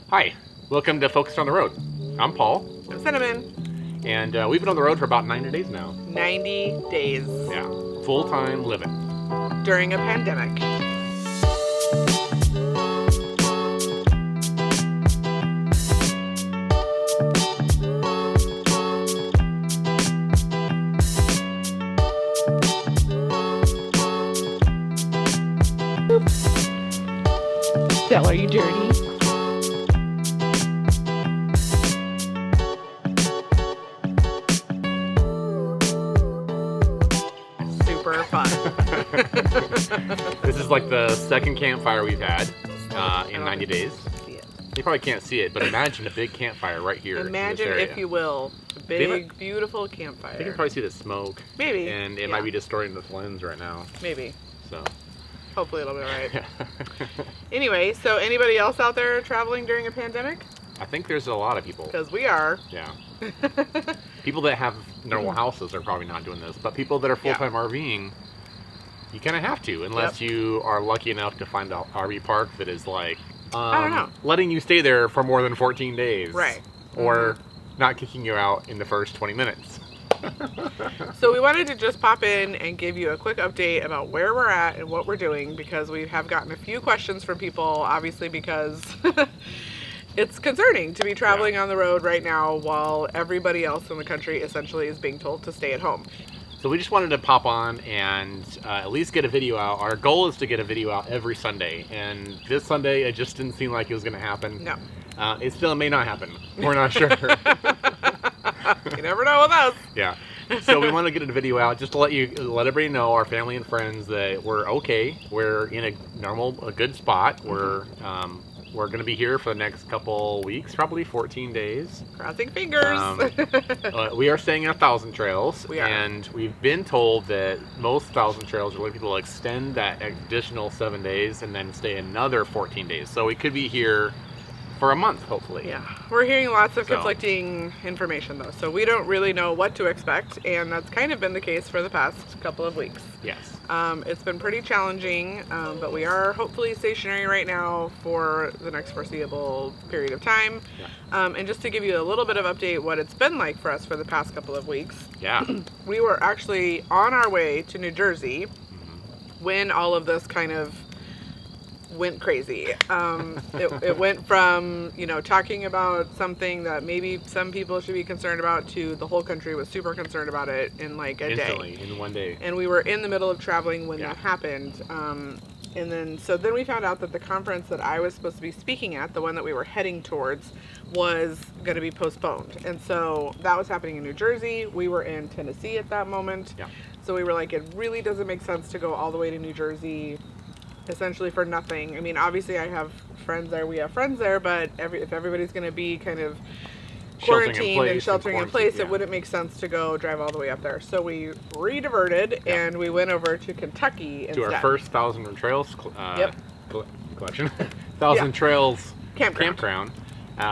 Hi, welcome to Focused on the Road. I'm Paul, I'm Cinnamon. and we've been on the road for about 90 days now. 90 days. Yeah, full-time living. During a pandemic. Stella, are you dirty? Super fun. This is like the second campfire we've had in 90 days. See it. You probably can't see it, but imagine a big campfire right here. Imagine, in this area. if you will, a big, beautiful campfire. You can probably see the smoke. Maybe. And it might be distorting this lens right now. Maybe. So. Hopefully it'll be alright. Anyway, so anybody else out there traveling during a pandemic? I think there's a lot of people. Because we are. Yeah. People that have normal houses are probably not doing this, but people that are full-time RVing, you kind of have to, unless you are lucky enough to find an RV park that is like, I don't know, letting you stay there for more than 14 days. Right. Or not kicking you out in the first 20 minutes. So we wanted to just pop in and give you a quick update about where we're at and what we're doing, because we have gotten a few questions from people, obviously, because it's concerning to be traveling on the road right now while everybody else in the country essentially is being told to stay at home. So we just wanted to pop on and at least get a video out. Our goal is to get a video out every Sunday, and this Sunday it just didn't seem like it was going to happen. No. It still may not happen. We're not sure. You never know with us. Yeah. So we want to get a video out just to let everybody know, our family and friends, that we're okay. We're in a good spot. We're going to be here for the next couple weeks, probably 14 days. Crossing fingers. We are staying at 1,000 Trails. We are. And we've been told that most 1,000 Trails are letting people extend that additional 7 days and then stay another 14 days. So we could be here for a month, hopefully. Yeah, we're hearing lots of conflicting information though, so we don't really know what to expect, and that's kind of been the case for the past couple of weeks. Yes. It's been pretty challenging, but we are hopefully stationary right now for the next foreseeable period of time. Yeah. And just to give you a little bit of update what it's been like for us for the past couple of weeks. Yeah. We were actually on our way to New Jersey when all of this kind of went crazy. It went from, talking about something that maybe some people should be concerned about to the whole country was super concerned about it in like a Instantly, day. in one day. And we were in the middle of traveling when that happened. And then we found out that the conference that I was supposed to be speaking at, the one that we were heading towards, was going to be postponed. And so that was happening in New Jersey. We were in Tennessee at that moment. Yeah. So we were like, it really doesn't make sense to go all the way to New Jersey essentially for nothing. I mean, obviously I have friends there, we have friends there, but if everybody's going to be kind of quarantined and sheltering in place, it wouldn't make sense to go drive all the way up there. So we re-diverted and we went over to Kentucky instead. To our first 1,000 Trails collection. 1,000 Trails campground.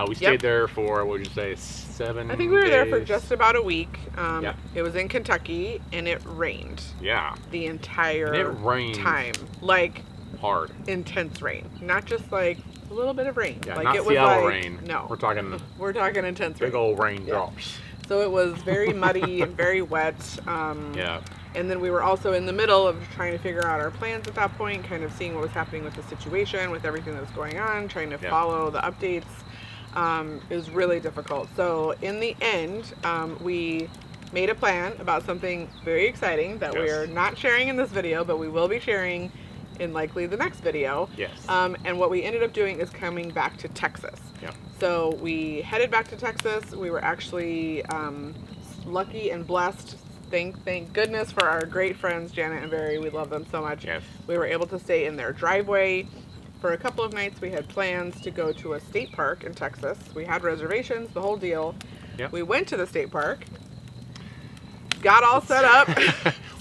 We stayed there for, what would you say, 7 I think we were days? there for just about a week. It was in Kentucky, and it rained. Yeah. The entire time. Like, hard. Intense rain. Not just like a little bit of rain. Yeah, like not it was Seattle like, rain. No. We're talking intense rain. big old raindrops. So it was very muddy and very wet. Yeah. And then we were also in the middle of trying to figure out our plans at that point, kind of seeing what was happening with the situation, with everything that was going on, trying to follow the updates. It was really difficult. So in the end, we made a plan about something very exciting that we are not sharing in this video, but we will be sharing in likely the next video. Yes. And what we ended up doing is coming back to Texas. Yeah. So we headed back to Texas. We were actually lucky and blessed. Thank goodness for our great friends, Janet and Barry. We love them so much. Yes. We were able to stay in their driveway. For a couple of nights, we had plans to go to a state park in Texas. We had reservations, the whole deal. Yep. We went to the state park, got all set up.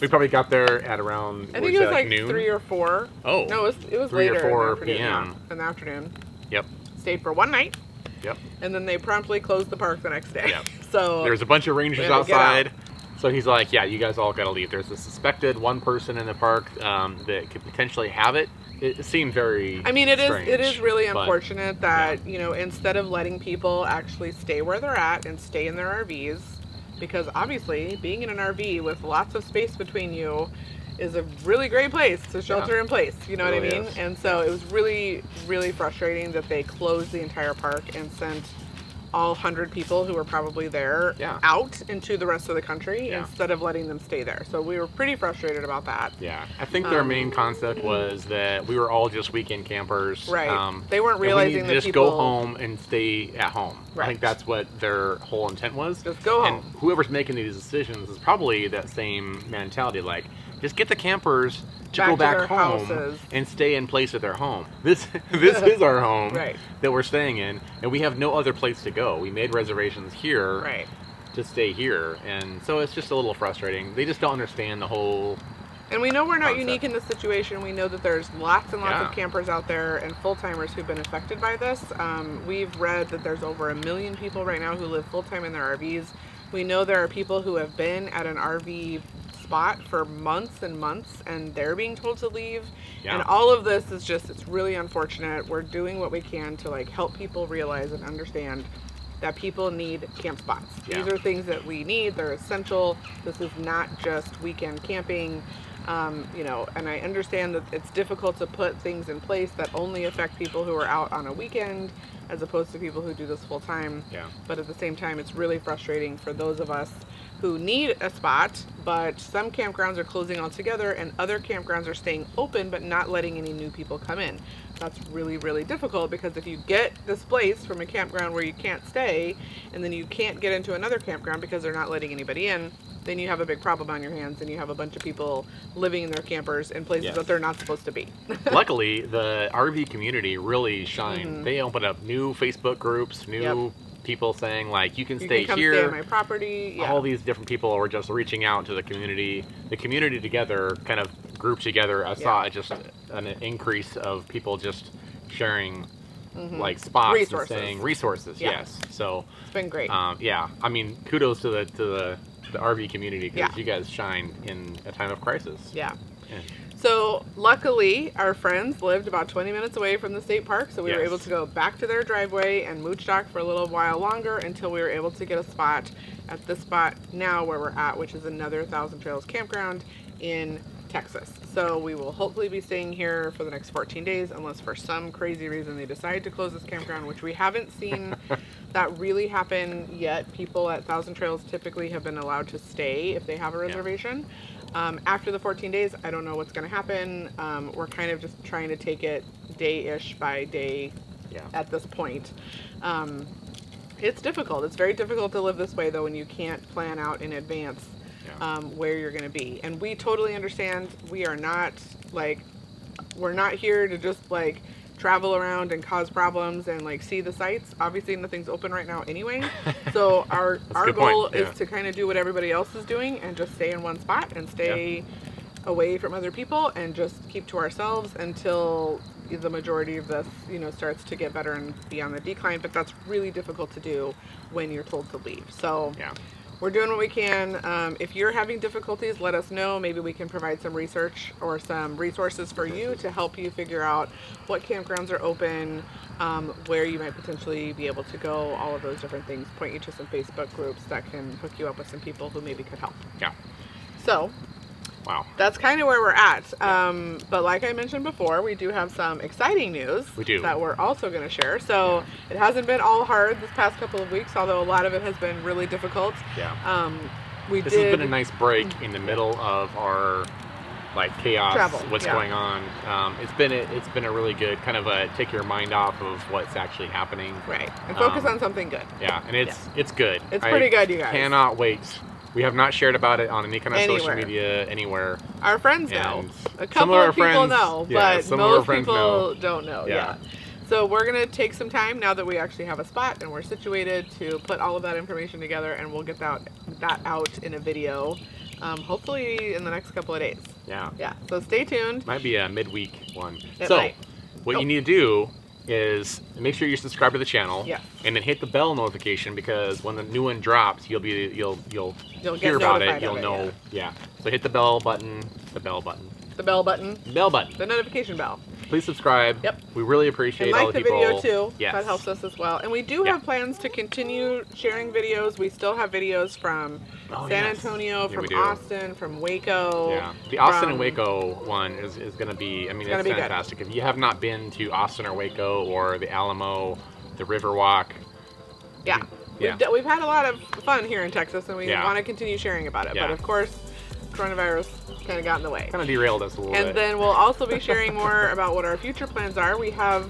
We probably got there at around, I think it was like noon? 3 or 4. Oh. No, it was 3 later or 4 in the afternoon. p.m. In the afternoon. Yep. Stayed for one night. Yep. And then they promptly closed the park the next day. Yep. So there's a bunch of rangers outside. So he's like, yeah, you guys all got to leave. There's a suspected one person in the park that could potentially have it. it seemed very. I mean, it strange, is really but, unfortunate that instead of letting people actually stay where they're at and stay in their RVs, because obviously being in an RV with lots of space between you is a really great place to shelter in place. You know what I mean? Is. And so it was really, really frustrating that they closed the entire park and sent all 100 people who were probably there out into the rest of the country instead of letting them stay there. So we were pretty frustrated about that. Yeah, I think their main concept was that we were all just weekend campers. Right. They weren't realizing that just people go home and stay at home. Right. I think that's what their whole intent was. Just go home. And whoever's making these decisions is probably that same mentality, like, just get the campers to go back home houses. And stay in place at their home. This is our home that we're staying in, and we have no other place to go. We made reservations here to stay here, and so it's just a little frustrating. They just don't understand the whole. And we know we're not unique in this situation. We know that there's lots and lots of campers out there and full-timers who've been affected by this. We've read that there's over 1 million people right now who live full-time in their RVs. We know there are people who have been at an RV spot for months and months and they're being told to leave. And all of this is just, it's really unfortunate. We're doing what we can to like help people realize and understand that people need camp spots. These are things that we need. They're essential. This is not just weekend camping. And I understand that it's difficult to put things in place that only affect people who are out on a weekend as opposed to people who do this full time. But at the same time, it's really frustrating for those of us who need a spot, but some campgrounds are closing altogether and other campgrounds are staying open but not letting any new people come in. That's really, really difficult because if you get displaced from a campground where you can't stay and then you can't get into another campground because they're not letting anybody in, then you have a big problem on your hands and you have a bunch of people living in their campers in places that they're not supposed to be. Luckily, the RV community really shined. They opened up new Facebook groups, new people saying like, you can stay come here. Stay on my property. All these different people were just reaching out to the community. The community together kind of grouped together. I saw just an increase of people just sharing like spots and saying resources. Yes. So it's been great. I mean, kudos to the RV community because you guys shine in a time of crisis. So luckily our friends lived about 20 minutes away from the state park, so we were able to go back to their driveway and mooch dock for a little while longer until we were able to get a spot at this spot now where we're at, which is another Thousand Trails campground in Texas. So we will hopefully be staying here for the next 14 days unless for some crazy reason they decide to close this campground, which we haven't seen that really happen yet. People at Thousand Trails typically have been allowed to stay if they have a reservation. After the 14 days, I don't know what's going to happen. We're kind of just trying to take it day-ish by day at this point. It's difficult. It's very difficult to live this way, though, when you can't plan out in advance where you're going to be. And we totally understand. We are not, we're not here to just, travel around and cause problems and see the sights. Obviously nothing's open right now anyway. So our goal is to kind of do what everybody else is doing and just stay in one spot and stay away from other people and just keep to ourselves until the majority of this, starts to get better and be on the decline. But that's really difficult to do when you're told to leave. So we're doing what we can. If you're having difficulties, let us know. Maybe we can provide some research or some resources for you to help you figure out what campgrounds are open, where you might potentially be able to go, all of those different things. Point you to some Facebook groups that can hook you up with some people who maybe could help. So that's kind of where we're at. But like I mentioned before, we do have some exciting news that we're also going to share. So it hasn't been all hard this past couple of weeks, although a lot of it has been really difficult. This has been a nice break in the middle of our chaos, travel. What's going on. It's been a really good kind of take your mind off of what's actually happening. And focus on something good. And it's good. It's pretty good, you guys. Cannot wait. We have not shared about it on any kind of social media anywhere. Our friends know. A couple of people know, but most people don't know. So we're going to take some time now that we actually have a spot and we're situated to put all of that information together, and we'll get that out in a video, hopefully in the next couple of days. So stay tuned. Might be a midweek one. What you need to do is make sure you subscribe to the channel and then hit the bell notification, because when the new one drops you'll hear about it, you'll know. So hit the bell button, the notification bell. please subscribe. Yep. We really appreciate And like all the the people. video too. Yes. That helps us as well. And we do have plans to continue sharing videos. We still have videos from San Antonio, from Austin, from Waco. Yeah. The Austin and Waco one is going to be, I mean, it's fantastic. Good. If you have not been to Austin or Waco or the Alamo, the Riverwalk. Yeah. We've had a lot of fun here in Texas, and we want to continue sharing about it. But of course, coronavirus kind of got in the way. Kind of derailed us a little bit. And then we'll also be sharing more about what our future plans are. We have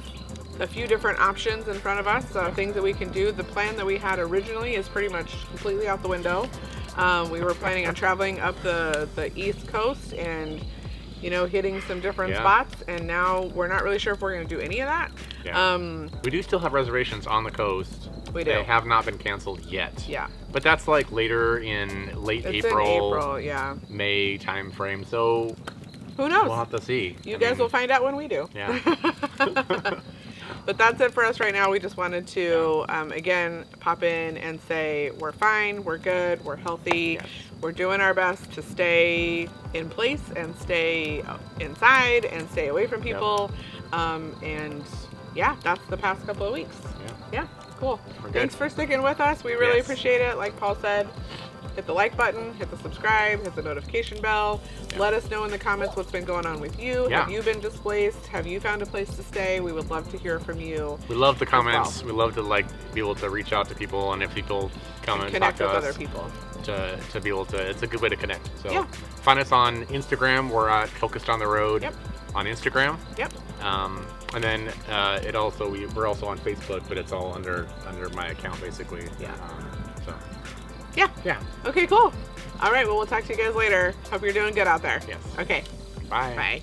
a few different options in front of us, things that we can do. The plan that we had originally is pretty much completely out the window. We were planning on traveling up the East Coast and, you know, hitting some different spots, and now we're not really sure if we're going to do any of that. Yeah. We do still have reservations on the coast. We do. They have not been canceled yet. Yeah. But that's like later in late April, May time frame. So who knows? We'll have to see. You guys will find out when we do. Yeah. But that's it for us right now. We just wanted to, again, pop in and say we're fine, we're good, we're healthy. Yes. We're doing our best to stay in place and stay inside and stay away from people. And yeah, that's the past couple of weeks. Yeah, cool. Thanks for sticking with us. We really appreciate it. Like Paul said, hit the like button, hit the subscribe, hit the notification bell. Let us know in the comments what's been going on with you. Have you been displaced? Have you found a place to stay? We would love to hear from you. We love the comments. We love to be able to reach out to people, and if people come and talk to us, with other people. To be able to, it's a good way to connect. So find us on Instagram. We're at Focused on the Road on Instagram. And then we're also on Facebook, but it's all under my account basically. Yeah. Okay, cool. All right, well, we'll talk to you guys later. Hope you're doing good out there. Yes. Okay. Bye. Bye.